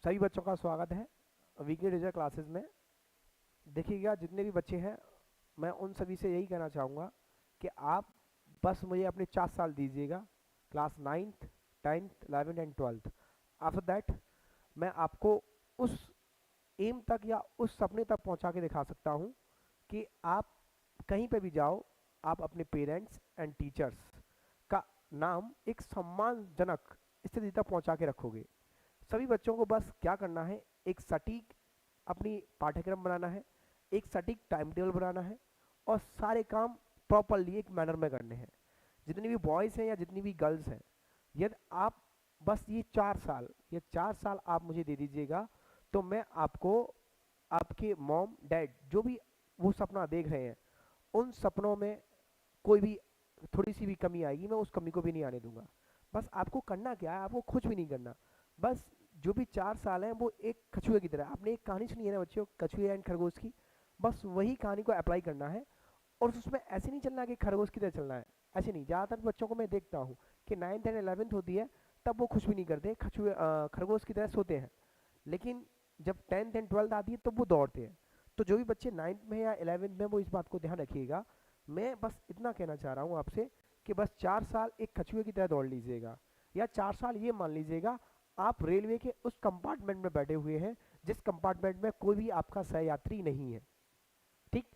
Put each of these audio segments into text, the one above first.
सभी बच्चों का स्वागत है वीकली रिजल्ट क्लासेस में। देखिएगा जितने भी बच्चे हैं, मैं उन सभी से यही कहना चाहूँगा कि आप बस मुझे अपने 4 साल दीजिएगा, class 9th 10th 11th and 12th। After that मैं आपको उस एम तक या उस सपने तक पहुंचा के दिखा सकता हूं कि आप कहीं पे भी जाओ, आप अपने पेरेंट्स एंड टीचर्स का नाम एक सम्मानजनक स्थिति तक पहुंचा के रखोगे। सभी बच्चों को बस क्या करना है, एक सटीक अपनी पाठ्यक्रम बनाना है, एक सटीक टाइम टेबल बनाना है और सारे काम प्रॉपरली एक मैनर में करने हैं। जितनी भी बॉयज़ हैं या जितनी भी गर्ल्स हैं, यदि आप बस ये 4 साल आप मुझे दे दीजिएगा, तो मैं आपको आपके मॉम डैड जो भी वो सपना देख रहे हैं, उन सपनों में कोई भी थोड़ी सी भी कमी आएगी, मैं उस कमी को भी नहीं आने दूंगा। बस आपको करना क्या है, आपको कुछ भी नहीं करना। बस जो भी 4 साल हैं वो एक कछुए की तरह, आपने एक कहानी सुनी है ना बच्चों, कछुए एंड खरगोश की, बस वही कहानी को अप्लाई करना है। और उसमें ऐसे नहीं चलना कि खरगोश की तरह चलना है, ऐसे नहीं। ज़्यादातर बच्चों को मैं देखता हूँ कि 9th एंड 11th होती है तब वो कुछ भी नहीं करते, खरगोश की तरह सोते हैं। लेकिन जब 10th एंड 12th आती है तो वो दौड़ते हैं। तो जो भी बच्चे 9th में या 11th में, वो इस बात को ध्यान रखिएगा। मैं बस इतना कहना चाह रहा हूँ आपसे कि बस 4 साल एक कछुए की तरह दौड़ लीजिएगा, या 4 साल ये मान लीजिएगा आप रेलवे के उस कंपार्टमेंट में बैठे हुए हैं जिस कंपार्टमेंट में कोई भी आपका सहयात्री नहीं है। ठीक,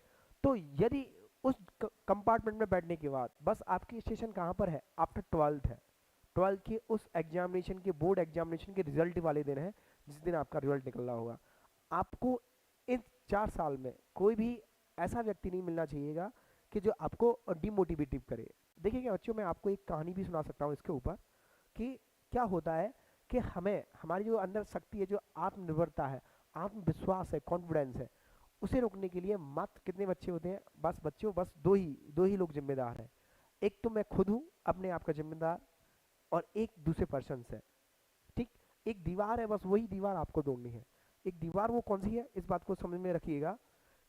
तो यदि उस कंपार्टमेंट में बैठने के बाद बस आपकी स्टेशन कहाँ पर है, आफ्टर 12th है, 12th के उस एग्जामिनेशन के, बोर्ड एग्जामिनेशन के रिजल्ट वाले दिन है, जिस दिन आपका रिजल्ट निकल रहा होगा। आपको इन 4 साल में कोई भी ऐसा व्यक्ति नहीं मिलना चाहिएगा कि जो आपको डिमोटिवेटिव करे। देखिए बच्चों, मैं आपको एक कहानी भी सुना सकता हूँ इसके ऊपर कि क्या होता है कि हमें हमारी जो अंदर शक्ति है, जो आत्मनिर्भरता है, आत्मविश्वास है, कॉन्फिडेंस है, उसे रोकने के लिए मात्र कितने बच्चे होते हैं? बस बच्चों, बस दो ही लोग जिम्मेदार हैं। एक तो मैं खुद हूँ अपने आप का जिम्मेदार, और एक दूसरे पर्सन है। ठीक, एक दीवार है, बस वही दीवार आपको तोड़नी है। एक दीवार वो कौन सी है, इस बात को समझ में रखिएगा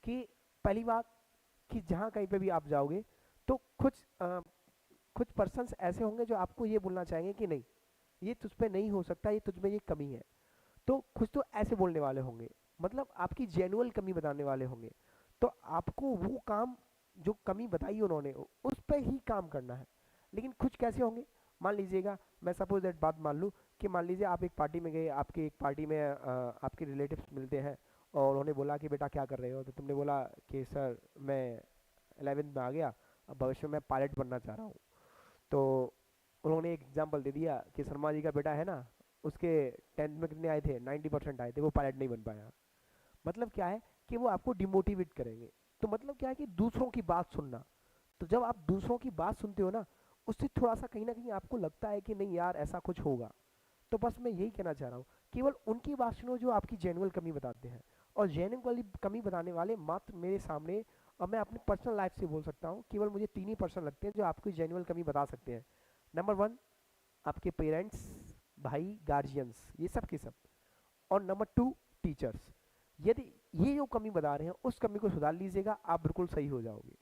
कि पहली बात कि जहाँ कहीं पे भी आप जाओगे तो कुछ पर्सन्स ऐसे होंगे जो आपको ये बोलना चाहेंगे कि नहीं, ये तुझ पे नहीं हो सकता, ये तुझ में ये कमी है। तो कुछ तो ऐसे बोलने वाले होंगे, मतलब आपकी जेन्युइन कमी बताने वाले होंगे। तो आपको वो काम, जो कमी बताई उन्होंने, उस पर ही काम करना है। लेकिन कुछ कैसे होंगे, मान लीजिएगा, मैं सपोज दैट बात मान लूँ कि मान लीजिए आप एक पार्टी में गए, आपके एक पार्टी में आपके रिलेटिव्स मिलते हैं और उन्होंने बोला कि बेटा क्या कर रहे हो, तो तुमने बोला कि सर मैं 11th में आ गया, अब भविष्य में पायलट बनना चाह रहा हूँ। तो उन्होंने एक एग्जाम्पल दे दिया कि शर्मा जी का बेटा है ना, उसके 10th में कितने आए थे, 90% आए थे, वो पायलट नहीं बन पाया। मतलब क्या है कि वो आपको डिमोटिवेट करेंगे। तो मतलब क्या है कि दूसरों की बात सुनना। तो जब आप दूसरों की बात सुनते हो ना, उससे थोड़ा सा कहीं ना कहीं आपको लगता है कि नहीं यार ऐसा कुछ होगा। तो बस मैं यही कहना चाह रहा हूँ, केवल उनकी बात सुनो जो आपकी जेन्युइन कमी बताते हैं। और जेन्युइन वाली कमी बताने वाले मात्र मेरे सामने, और मैं अपनी पर्सनल लाइफ से बोल सकता हूँ, केवल मुझे 3 ही पर्सन लगते हैं जो आपकी जेन्युइन कमी बता सकते हैं। नंबर 1, आपके पेरेंट्स, भाई, गार्जियंस, ये सब के सब। और नंबर 2, टीचर्स। यदि ये जो कमी बता रहे हैं उस कमी को सुधार लीजिएगा, आप बिल्कुल सही हो जाओगे।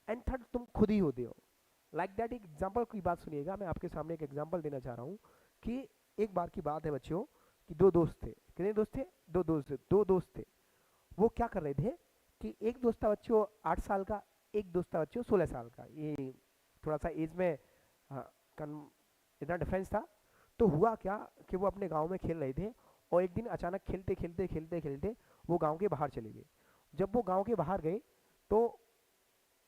एंड थर्ड, तुम खुद ही होते हो। लाइक दैट, एक एग्जाम्पल की बात सुनिएगा, मैं आपके सामने एक एग्जाम्पल देना चाह रहा हूँ कि एक बार की बात है बच्चों कि दो दोस्त थे। कितने दोस्त थे? दो दोस्त थे। वो क्या कर रहे थे कि एक दोस्त था बच्चों 8 साल का, एक दोस्त था बच्चों 16 साल का। ये थोड़ा सा एज में हाँ, इतना डिफरेंस था। तो हुआ क्या कि वो अपने गांव में खेल रहे थे और एक दिन अचानक खेलते खेलते खेलते खेलते वो गांव के बाहर चले गए। जब वो गांव के बाहर गए तो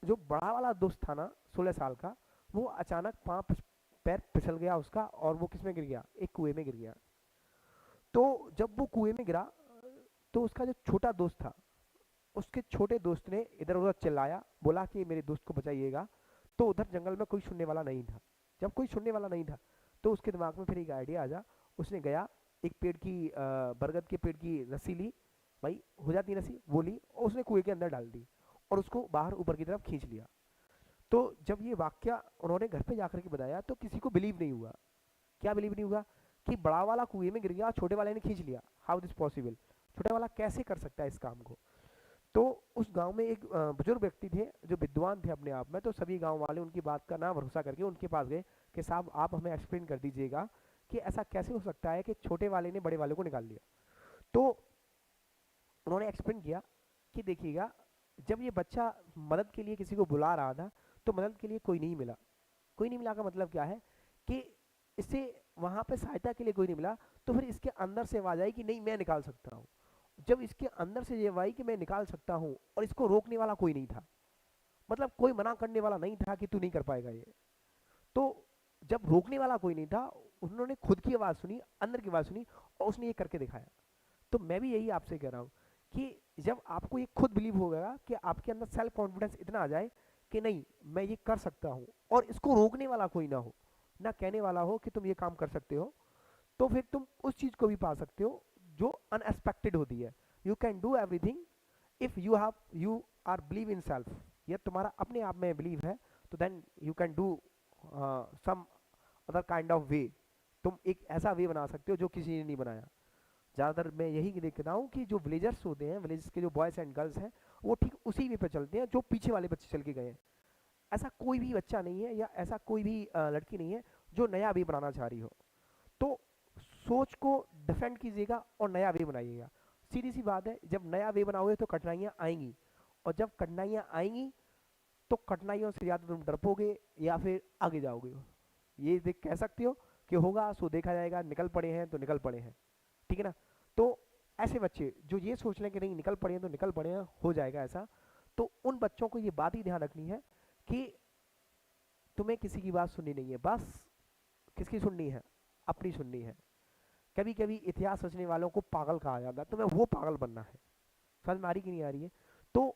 जो बड़ा वाला दोस्त था ना 16 साल का, वो अचानक पैर फिसल गया उसका, और वो किस में गिर गया, एक कुएं में गिर गया। तो जब वो कुएं में गिरा तो उसका जो छोटा दोस्त था, उसके छोटे दोस्त ने इधर उधर चिल्लाया, बोला कि मेरे दोस्त को बचाइएगा। तो उधर जंगल में कोई सुनने वाला नहीं था। जब कोई सुनने वाला नहीं था तो उसके दिमाग में फिर एक आइडिया आ जा। उसने गया, एक पेड़ की बरगद के पेड़ की रस्सी ली, भाई हो जाती है रस्सी, वो ली और उसने कुएं के अंदर डाल दी और उसको बाहर ऊपर की तरफ खींच लिया। तो जब ये वाक्य उन्होंने घर पे जाकर के बताया तो किसी को बिलीव नहीं हुआ। क्या बिलीव नहीं हुआ? कि बड़ा वाला कुएं में गिर गया, छोटे वाले ने खींच लिया, हाउ दिस पॉसिबल, छोटा वाला कैसे कर सकता है इस काम को। तो उस गांव में एक बुजुर्ग व्यक्ति थे जो विद्वान थे अपने आप में। तो सभी गांव वाले उनकी बात का ना भरोसा करके उनके पास गए कि साहब आप हमें एक्सप्लेन कर दीजिएगा कि ऐसा कैसे हो सकता है कि छोटे वाले ने बड़े वाले को निकाल लिया। तो उन्होंने एक्सप्लेन किया कि देखिएगा, जब ये बच्चा मदद के लिए किसी को बुला रहा था तो मदद के लिए कोई नहीं मिला। कोई नहीं मिला का मतलब क्या है कि इससे वहां पे सहायता के लिए कोई नहीं मिला, तो फिर इसके अंदर से आवाज आई कि नहीं मैं निकाल सकता हूँ। जब इसके अंदर से ये आई कि मैं निकाल सकता हूँ और इसको रोकने वाला कोई नहीं था, मतलब कोई मना करने वाला नहीं था कि तू नहीं कर पाएगा ये, तो जब रोकने वाला कोई नहीं था, उन्होंने खुद की आवाज सुनी, अंदर की आवाज सुनी और उसने ये करके दिखाया। तो मैं भी यही आपसे कह रहा हूँ कि जब आपको ये खुद बिलीव होगा कि आपके अंदर सेल्फ कॉन्फिडेंस इतना आ जाए कि नहीं मैं ये कर सकता हूँ और इसको रोकने वाला कोई ना हो, ना कहने वाला हो कि तुम ये काम कर सकते हो, तो फिर तुम उस चीज को भी पा सकते हो जो अनएक्सपेक्टेड होती है। You can do everything if you are believe in self. ये तुम्हारा अपने आप में बिलीव है, तो then you can do some other kind of way. तुम एक ऐसा वे बना सकते हो जो किसी ने नहीं बनाया। ज़्यादातर मैं यही देखता हूँ कि जो विलेजर्स होते हैं, विलेज के जो बॉयज़ एंड गर्ल्स हैं, वो ठीक उसी वे पे चलते हैं जो पीछे वाले बच्चे चल के गए हैं। ऐसा कोई भी बच्चा नहीं है या ऐसा कोई भी लड़की नहीं है जो नया वे बनाना चाह रही हो। तो सोच को डिफेंड कीजिएगा और नया वे बनाइएगा। सीधी सी बात है, जब नया वे बनाओगे तो कठिनाइयाँ आएंगी, और जब कठिनाइयाँ आएंगी तो कठिनाइयों से या तो तुम डरपोगे या फिर आगे जाओगे। ये देख कह सकते हो कि होगा सो देखा जाएगा, निकल पड़े हैं तो निकल पड़े हैं, ठीक है ना। तो ऐसे बच्चे जो ये सोच लें कि नहीं निकल पड़े हैं तो निकल पड़े हैं, हो जाएगा ऐसा, तो उन बच्चों को ये बात ही ध्यान रखनी है कि तुम्हें किसी की बात सुननी नहीं है। बस किसकी सुननी है? अपनी सुननी है। कभी कभी इतिहास रचने वालों को पागल कहा जाता है, तुम्हें वो पागल बनना है। समझ में आ रही कि नहीं आ रही है? तो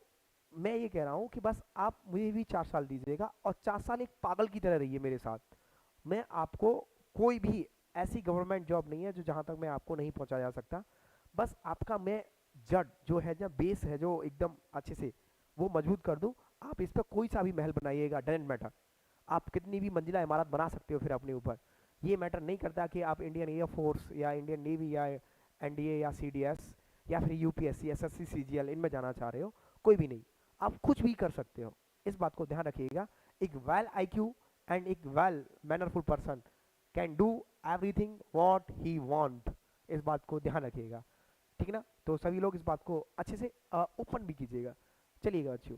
मैं ये कह रहा हूँ कि बस आप मुझे भी 4 साल दीजिएगा और 4 साल एक पागल की तरह रहिए मेरे साथ। मैं आपको कोई भी ऐसी गवर्नमेंट जॉब नहीं है जो जहाँ तक मैं आपको नहीं पहुँचा जा सकता। बस आपका मैं जड़ जो है, जब बेस है जो एकदम अच्छे से वो मजबूत कर दूँ। आप इस पर कोई सा भी महल बनाइएगा, डजेंट मैटर। आप कितनी भी मंजिला इमारत बना सकते हो फिर अपने ऊपर। ये मैटर नहीं करता कि आप इंडियन एयरफोर्स या इंडियन नेवी या एनडीए या सीडीएस या फिर यूपीएससी एसएससी सीजीएल इनमें जाना चाह रहे हो, कोई भी नहीं। आप कुछ भी कर सकते हो, इस बात को ध्यान रखिएगा। एक वेल आईक्यू एंड एक well mannerful person can do everything what he want. इस बात को ध्यान रखिएगा, ठीक है ना। तो सभी लोग इस बात को अच्छे से ओपन भी कीजिएगा। चलिएगा बच्चों।